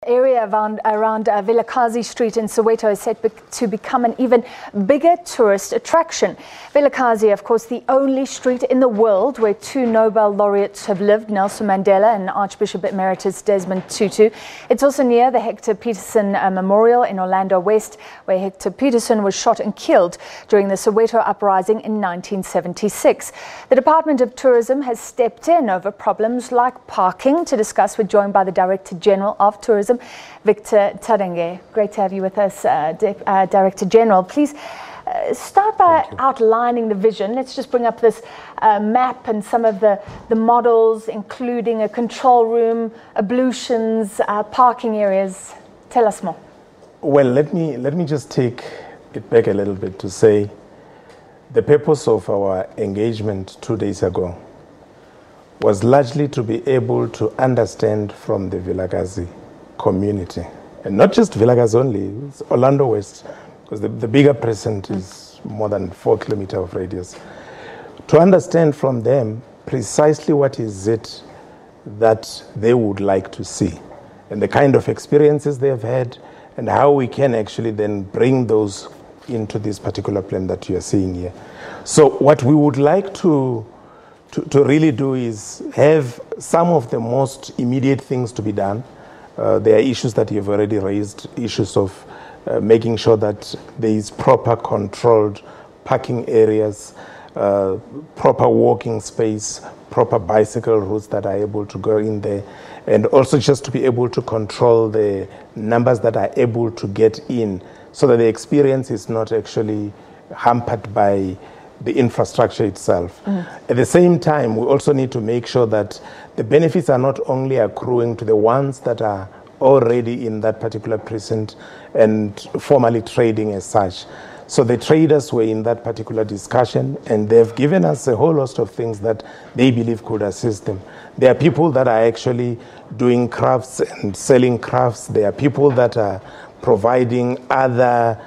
Area around Vilakazi Street in Soweto is set to become an even bigger tourist attraction. Vilakazi, of course, the only street in the world where two Nobel Laureates have lived, Nelson Mandela and Archbishop Emeritus Desmond Tutu. It's also near the Hector Pieterson Memorial in Orlando West, where Hector Pieterson was shot and killed during the Soweto uprising in 1976. The Department of Tourism has stepped in over problems like parking. To discuss, we're joined by the Director General of Tourism, Hector Tharage. Great to have you with us, Director General. Please start by outlining the vision. Let's just bring up this map and some of the models, including a control room, ablutions, parking areas. Tell us more. Well, let me just take it back a little bit to say the purpose of our engagement 2 days ago was largely to be able to understand from the Vilakazi community, and not just Vilakazi only, it's Orlando West, because the bigger precinct is more than 4 kilometers of radius, to understand from them precisely what is it that they would like to see and the kind of experiences they have had and how we can actually then bring those into this particular plan that you are seeing here. So what we would like to really do is have some of the most immediate things to be done. There are issues that you've already raised, issues of making sure that there is proper controlled parking areas, proper walking space, proper bicycle routes that are able to go in there, and also just to be able to control the numbers that are able to get in so that the experience is not actually hampered by the infrastructure itself. At the same time, we also need to make sure that the benefits are not only accruing to the ones that are already in that particular precinct and formally trading as such. So the traders were in that particular discussion, and they've given us a whole host of things that they believe could assist them. There are people that are actually doing crafts and selling crafts. There are people that are providing other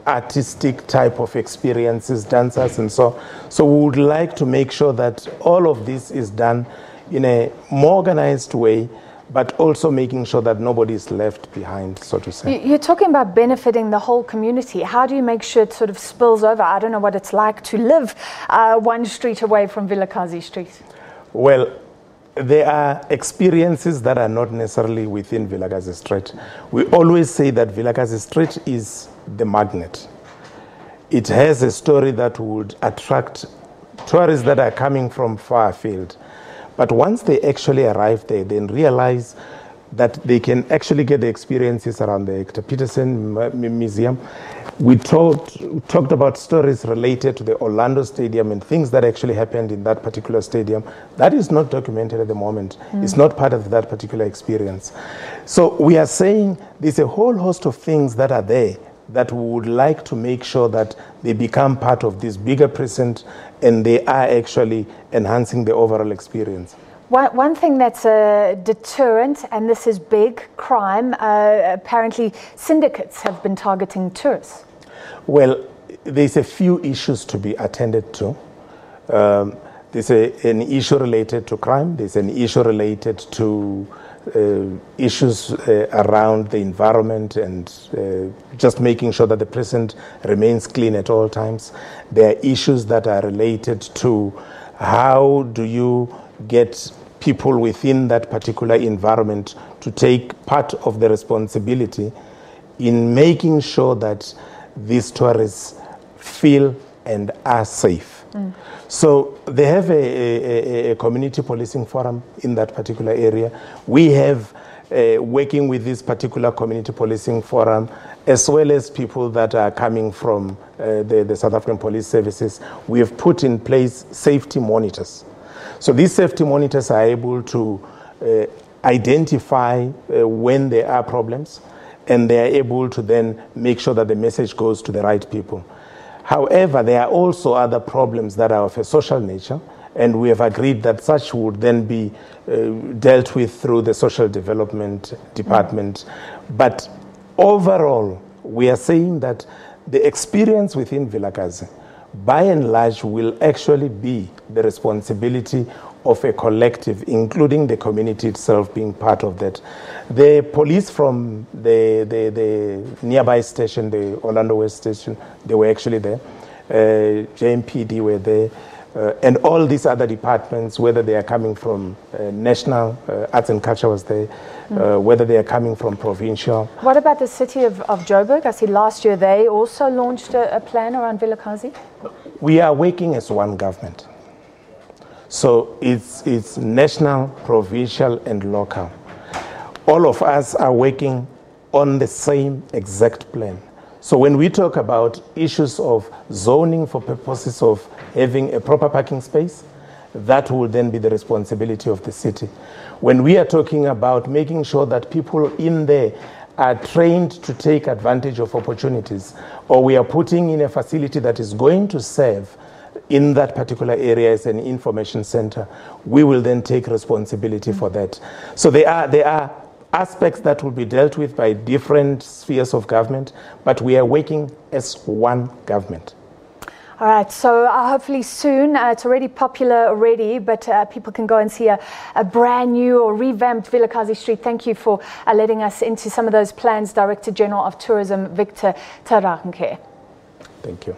artistic type of experiences, dancers and so. So we would like to make sure that all of this is done in a more organized way, but also making sure that nobody is left behind, so to say. You're talking about benefiting the whole community. How do you make sure it sort of spills over? I don't know what it's like to live one street away from Vilakazi Street. Well, there are experiences that are not necessarily within Vilakazi Street. We always say that Vilakazi Street is the magnet. It has a story that would attract tourists that are coming from far afield. But once they actually arrive there, then realize that they can actually get the experiences around the Hector Pieterson Museum. We talked about stories related to the Orlando Stadium and things that actually happened in that particular stadium. That is not documented at the moment. It's not part of that particular experience. So we are saying there's a whole host of things that are there that we would like to make sure that they become part of this bigger precinct and they are actually enhancing the overall experience. One thing that's a deterrent, and this is big, crime, apparently syndicates have been targeting tourists. Well, there's a few issues to be attended to. There's an issue related to crime. There's an issue related to issues around the environment and just making sure that the precinct remains clean at all times. There are issues that are related to how do you get people within that particular environment to take part of the responsibility in making sure that these tourists feel and are safe. So they have a community policing forum in that particular area. We have working with this particular community policing forum, as well as people that are coming from the South African Police Services. We have put in place safety monitors. So these safety monitors are able to identify when there are problems, and they are able to then make sure that the message goes to the right people. However, there are also other problems that are of a social nature, and we have agreed that such would then be dealt with through the social development department. But overall, we are saying that the experience within Vilakazi, by and large, will actually be the responsibility of a collective, including the community itself being part of that. The police from the nearby station, the Orlando West station, they were actually there. JMPD were there. And all these other departments, whether they are coming from national, arts and culture was there, whether they are coming from provincial. What about the city of Joburg? I see last year they also launched a plan around Vilakazi. We are working as one government. So it's national, provincial, and local. All of us are working on the same exact plan. So when we talk about issues of zoning for purposes of having a proper parking space, that will then be the responsibility of the city. When we are talking about making sure that people in there are trained to take advantage of opportunities, or we are putting in a facility that is going to serve in that particular area as an information center, we will then take responsibility for that. So there are aspects that will be dealt with by different spheres of government, but we are working as one government. All right, so hopefully soon, it's already popular already, but people can go and see a brand new or revamped Vilakazi Street. Thank you for letting us into some of those plans, Director General of Tourism, Victor Tharage. Thank you.